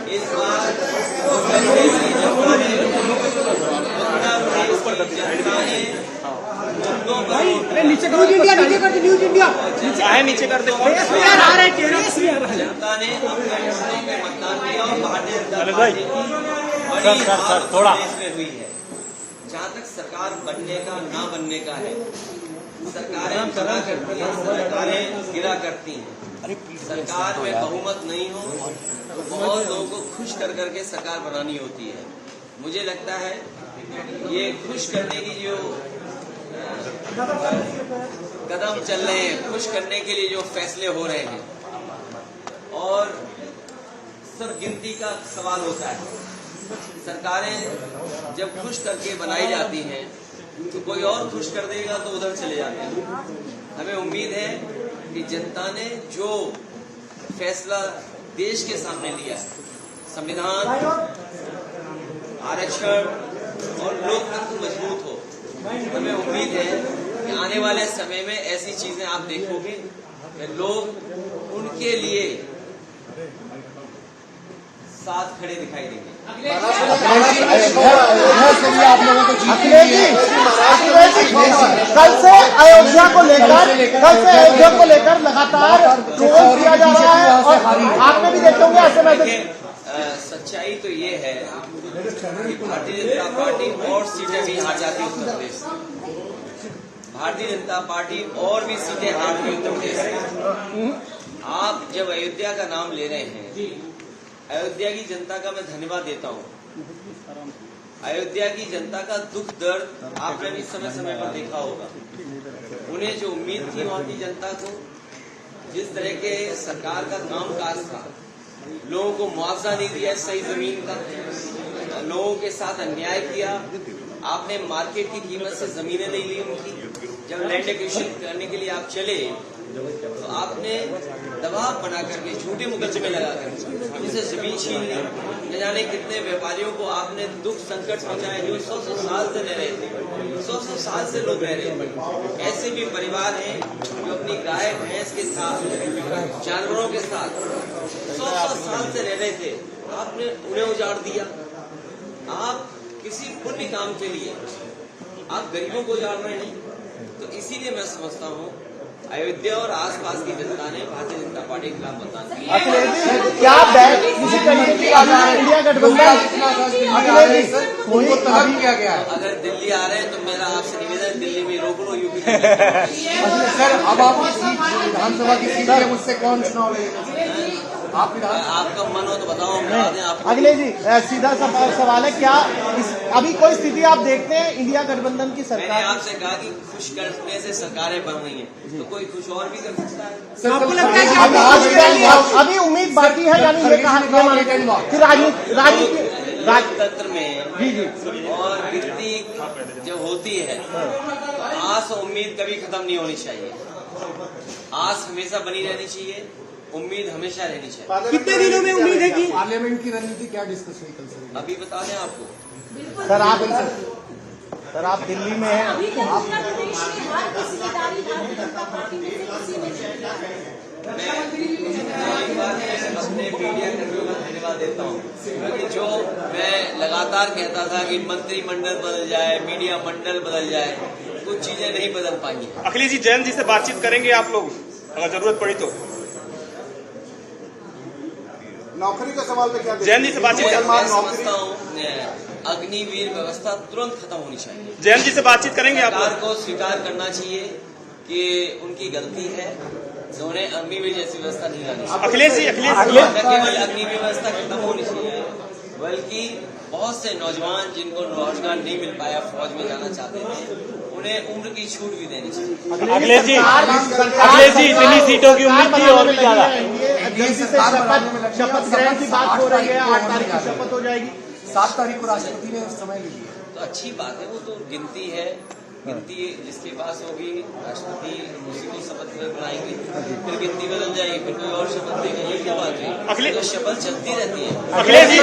इस बार उत्तर प्रदेश की जनता ने नीचे न्यूज इंडिया नीचे कर दे जनता ने अपने मुद्दों पे मतदान किया और भारतीय जनता पार्टी बड़ी थोड़ा इसमें हुई है। जहाँ तक सरकार बनने का ना बनने का है, सरकारें बना करती हैं, सरकारें गिरा करती हैं। सरकार में बहुमत नहीं हो तो बहुत लोगों को खुश कर करके सरकार बनानी होती है। मुझे लगता है ये खुश करने की जो कदम चल रहे हैं, खुश करने के लिए जो फैसले हो रहे हैं और सब गिनती का सवाल होता है। सरकारें जब खुश करके बनाई जाती हैं तो कोई और खुश कर देगा तो उधर चले जाते हैं। हमें उम्मीद है कि जनता ने जो फैसला देश के सामने लिया है, संविधान, आरक्षण और लोकतंत्र मजबूत हो, हमें उम्मीद है कि आने वाले समय में ऐसी चीजें आप देखोगे कि लोग उनके लिए साथ खड़े दिखाई देंगे। कल से अयोध्या को लेकर लगातार ट्रोल किया जा रहा है और आपने भी देखे होंगे ऐसे मैसेज। सच्चाई तो ये है कि भारतीय जनता पार्टी और सीटें भी हार जाती है उत्तर प्रदेश से। भारतीय जनता पार्टी और भी सीटें हार रही उत्तर प्रदेश से। आप जब अयोध्या का नाम ले रहे हैं, अयोध्या की जनता का मैं धन्यवाद देता हूँ। अयोध्या की जनता का दुख दर्द आपने भी समय समय पर देखा होगा। उन्हें जो उम्मीद थी वहां की जनता को, जिस तरह के सरकार का कामकाज था, लोगों को मुआवजा नहीं दिया सही जमीन का, लोगों के साथ अन्याय किया, आपने मार्केट की कीमत से जमीनें नहीं ली उनकी। जब लैंड एक्विजिशन करने के लिए आप चले तो आपने दबाव बना करके झूठे मुकदमे लगाकर उनसे जमीन छीन ली। न जाने कितने व्यापारियों को आपने दुख संकट पहुंचाए जो 100 साल से रह रहे थे, 100 साल से लोग रह रहे थे। ऐसे भी परिवार हैं जो अपनी गाय भैंस के साथ, जानवरों के साथ 100 साल से रह रहे थे, आपने उन्हें उजाड़ दिया। आप किसी पुण्य काम के लिए आप गरीबों को उजाड़ रहे हैं। तो इसीलिए मैं समझता हूँ अयोध्या और आसपास की जनता ने भारतीय जनता पार्टी के खिलाफ मतदान किया। क्या इंडिया गठबंधन किया गया है? अगर दिल्ली आ रहे हैं तो मेरा आपसे निवेदन है दिल्ली में रोक लो, यूपी सर अब आप विधानसभा की सीट है, मुझसे कौन चुनाव लड़ेगा? आपका मन हो तो बताओ, हम बता दें आपको। अगले जी सीधा सवाल है, क्या अभी कोई स्थिति आप देखते हैं इंडिया गठबंधन की सरकार? मैंने आपसे कहा कि खुश करने से सरकारें बन रही हैं, तो कोई खुश और भी कर सकता है। आपको लगता है कि अभी उम्मीद बाकी है, यानी ये कहा कि राजतंत्र में जी और गिनती जब होती है तो आस और उम्मीद कभी खत्म नहीं होनी चाहिए। आस हमेशा बनी रहनी चाहिए, उम्मीद हमेशा रहनी चाहिए। कितने दिनों में उम्मीद है कि पार्लियामेंट की रणनीति क्या डिस्कस हुई कल से? अभी बता दें आपको। सर आप दिल्ली में हैं, मैं एक बार अपने मीडिया कर्मियों का धन्यवाद देता हूँ, क्योंकि जो मैं लगातार कहता था कि मंत्रिमंडल बदल जाए, मीडिया मंडल बदल जाए, कुछ चीजें नहीं बदल पाई। अखिलेश जी जैन जी से बातचीत करेंगे आप लोग अगर जरूरत पड़ी तो? नौकरी का सवाल पे क्या जैन जी से बातचीत? मैं समझता हूँ अग्निवीर व्यवस्था तुरंत खत्म होनी चाहिए। जैन जी से बातचीत करेंगे आप? सरकार को स्वीकार करना चाहिए कि उनकी गलती है, तो उन्हें अग्निवीर जैसी व्यवस्था नहीं लानी चाहिए। अखिलेश जी न केवल अग्निवीर व्यवस्था खत्म होनी चाहिए, बल्कि बहुत से नौजवान जिनको रोजगार नहीं मिल पाया, फौज में जाना चाहते थे, उन्हें उम्र की छूट भी देनी चाहिए। अखिलेश जी इतनी सीटों की उम्मीद थी और भी ज्यादा। शपथ ग्रहण की बात हो रही है, 8 तारीख की शपथ हो जाएगी, 7 तारीख को राष्ट्रपति ने समय ली है। तो अच्छी बात है, वो तो गिनती है, गिनती जिसके पास होगी राष्ट्रपति उसी को शपथ बनाएंगे, फिर गिनती बदल जाएगी, फिर कोई और शपथ देगा। ये क्या बात है? तो शपथ चलती रहती है। अखिलेश जी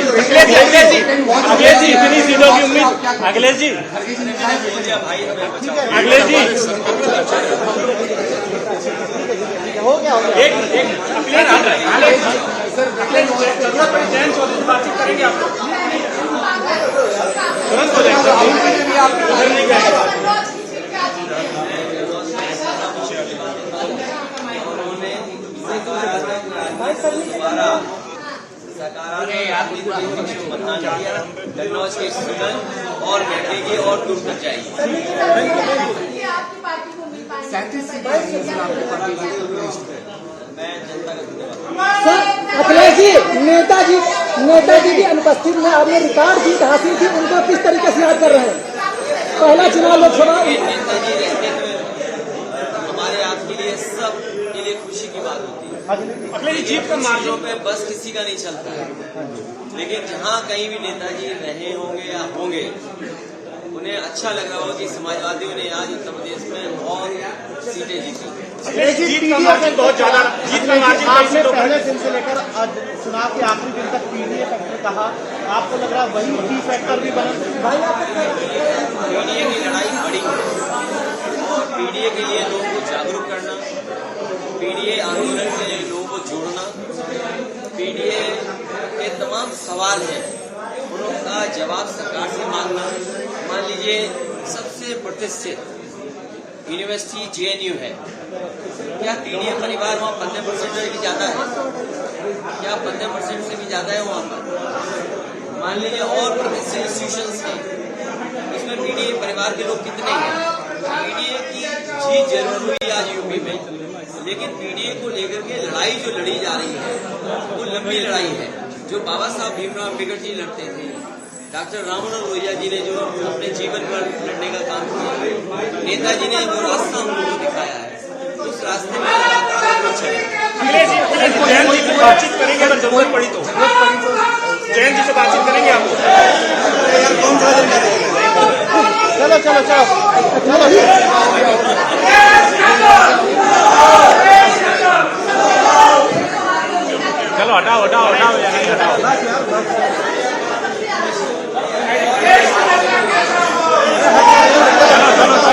इतनी सीटों की उम्मीद। अखिलेश जी भाई अखिलेश जी हो गया एक अखिलेश मतदान किया कन्नौज के सुगन और बैठे की और दूर तक जाएगी। मैं जनता का धन्यवाद। सर अखिलेश जी, नेताजी की अनुपस्थिति में आपने रिकॉर्ड जीत हासिल की, उनको किस तरीके से याद कर रहे हैं? पहला चुनाव लोकसभा। नेताजी रहते हुए हमारे आपके लिए सब के लिए खुशी की बात होती है। अखिलेश जी जीत का चीजों पे बस किसी का नहीं चलता है, लेकिन जहाँ कहीं भी नेताजी रहे होंगे या होंगे उन्हें अच्छा लग रहा होगा कि समाजवादियों ने आज उत्तर प्रदेश में बहुत सीटें जीती। अखिलेश जी जीत का मार्जिन बहुत ज्यादा, जीत का मार्जिन आपने पहले दिन से लेकर आज चुनाव के आखिरी दिन तक पीडीए फैक्टर कहा, आपको लग रहा है वही की फैक्टर भी बना? पीडीए की लड़ाई बड़ी है और पीडीए के लिए लोगों को जागरूक करना, पीडीए आंदोलन के लिए लोगों को जोड़ना, पीडीए के तमाम सवाल हैं उनका जवाब सरकार से मांगना। मान लीजिए सबसे प्रतिष्ठित यूनिवर्सिटी जेएनयू है, क्या पीडीए परिवार वहाँ 15% से भी ज्यादा है? क्या 15% से भी ज्यादा है वहाँ पर? मान लीजिए और प्रतिष्ठित इंस्टीट्यूशंस हैं, इसमें पीडीए परिवार के लोग कितने हैं? पीडीए की जीत जरूर हुई आज यूपी में, लेकिन पीडीए को लेकर के लड़ाई जो लड़ी जा रही है वो लंबी लड़ाई है, जो बाबा साहब भीमराव अम्बेडकर जी लड़ते थे, डॉक्टर राममनोहर लोहिया जी ने जो अपने जीवन पर लड़ने का काम किया, नेताजी ने जो रास्ता हम लोगों को दिखाया है, उस रास्ते में अखिलेश जी जयंत जी से बातचीत करेंगे अगर जरूरत पड़ी तो? जयंत जी से बातचीत करेंगे आप? चलो चलो चलो चलो हटाओ हटाओ हटाओ या नहीं हटाओ। चलो चलो